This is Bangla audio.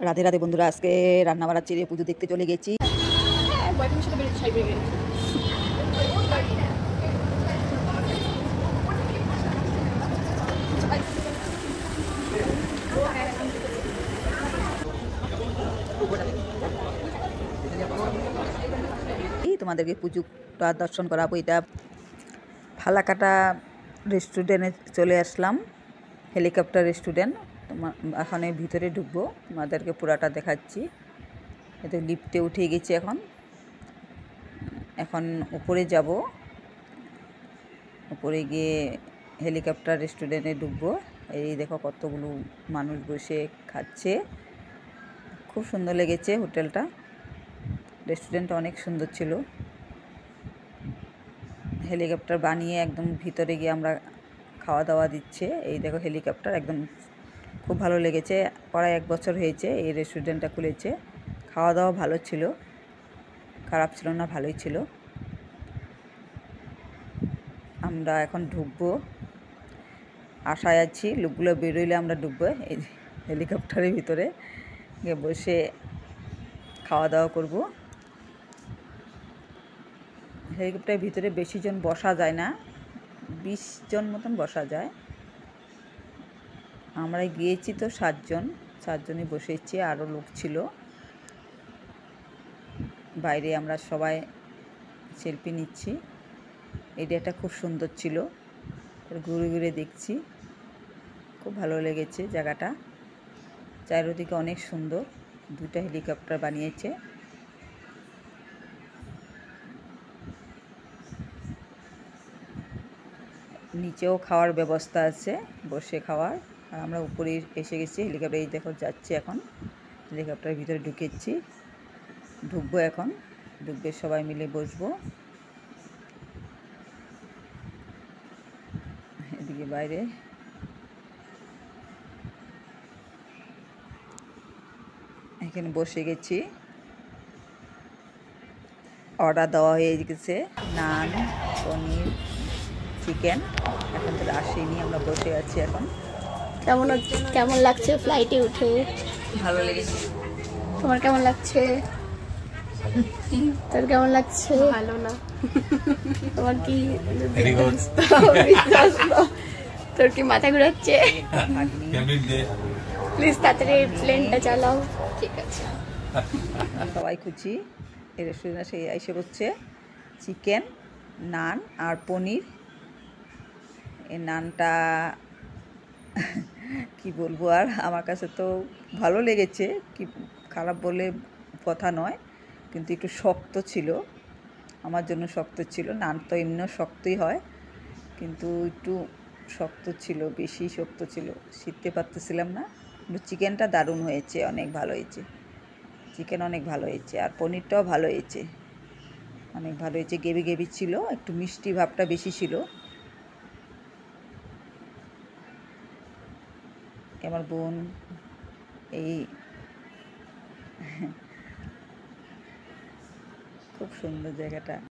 রাধে রাধে বন্ধুরা, আজকে রান্না বাড়া ছেড়ে পুজো দেখতে চলে গেছি। তোমাদেরকে পুজোটা দর্শন করাবো। এটা ফালাকাটা রেস্টুরেন্টে চলে আসলাম, হেলিকপ্টার রেস্টুরেন্ট। এখন ভিতরে ঢুকবো, তোমাদেরকে পুরাটা দেখাচ্ছি। এতে লিফটে উঠে গেছি, এখন উপরে যাব। উপরে গিয়ে হেলিকপ্টার রেস্টুরেন্টে ঢুকবো। এই দেখো কতগুলো মানুষ বসে খাচ্ছে, খুব সুন্দর লেগেছে হোটেলটা। রেস্টুরেন্টটা অনেক সুন্দর ছিল। হেলিকপ্টার বানিয়ে একদম ভিতরে গিয়ে আমরা খাওয়া দাওয়া দিচ্ছে। এই দেখো হেলিকপ্টার, একদম খুব ভালো লেগেছে। প্রায় 1 বছর হয়েছে এই রেস্টুরেন্টটা খুলেছে। খাওয়া দাওয়া ভালো ছিল, খারাপ ছিল না, ভালোই ছিল। আমরা এখন ঢুকবো, আশায় আছি। লোকগুলো বেরোইলে আমরা ঢুকবো এই হেলিকপ্টারের ভিতরে গিয়ে বসে খাওয়া দাওয়া করব। হেলিকপ্টারের ভিতরে বেশি জন বসা যায় না, 20 জন মতন বসা যায়। আমরা গিয়েছি তো 7জনই বসেছি, আরও লোক ছিল বাইরে। আমরা সবাই সেলফি নিচ্ছি। এরিয়াটা খুব সুন্দর ছিল, ঘুরে ঘুরে দেখছি, খুব ভালো লেগেছে জায়গাটা। চারিদিকে অনেক সুন্দর, 2টা হেলিকপ্টার বানিয়েছে। নিচেও খাওয়ার ব্যবস্থা আছে, বসে খাওয়ার। আর আমরা উপরে এসে গেছি, হেলিকপ্টার এই দেখো যাচ্ছে। এখন হেলিকপ্টারের ভিতরে ঢুকবো এখন। ঢুকবে, সবাই মিলে বসবো। এদিকে বাইরে এখানে বসে গেছি। অর্ডার দেওয়া হয়ে গেছে, নান, পনির, চিকেন। এখন তো আসেনি, আমরা বসে আছি এখন। কেমন লাগছে ফ্লাইটে উঠে? ভালো লেগেছে। তোমার কেমন লাগছে? তোর কেমন লাগছে? ভালো না। তোমার কি তোর কি মাথা ঘুরাচ্ছে? প্লিজ তাড়াতাড়ি প্লেনটা চালাও। ঠিক আছে, সবাই খুঁজি। এই রেস্টুরেন্টে এসে বসছে। চিকেন, নান আর পনির। এই নানটা কি বলবো, আর আমার কাছে তো ভালো লেগেছে, কি খারাপ বলে কথা নয়, কিন্তু একটু শক্ত ছিল, আমার জন্য শক্ত ছিল। নান তো এমনিও শক্তই হয়, কিন্তু একটু শক্ত ছিল, বেশি শক্ত ছিল, শিখতে পারতেছিলাম না। কিন্তু চিকেনটা দারুণ হয়েছে, অনেক ভালো হয়েছে। চিকেন অনেক ভালো হয়েছে, আর পনিরটাও ভালো হয়েছে, অনেক ভালো হয়েছে। গেবি গেবি ছিল, একটু মিষ্টি ভাবটা বেশি ছিল। আমার বোন এই খুব সুন্দর জায়গাটা।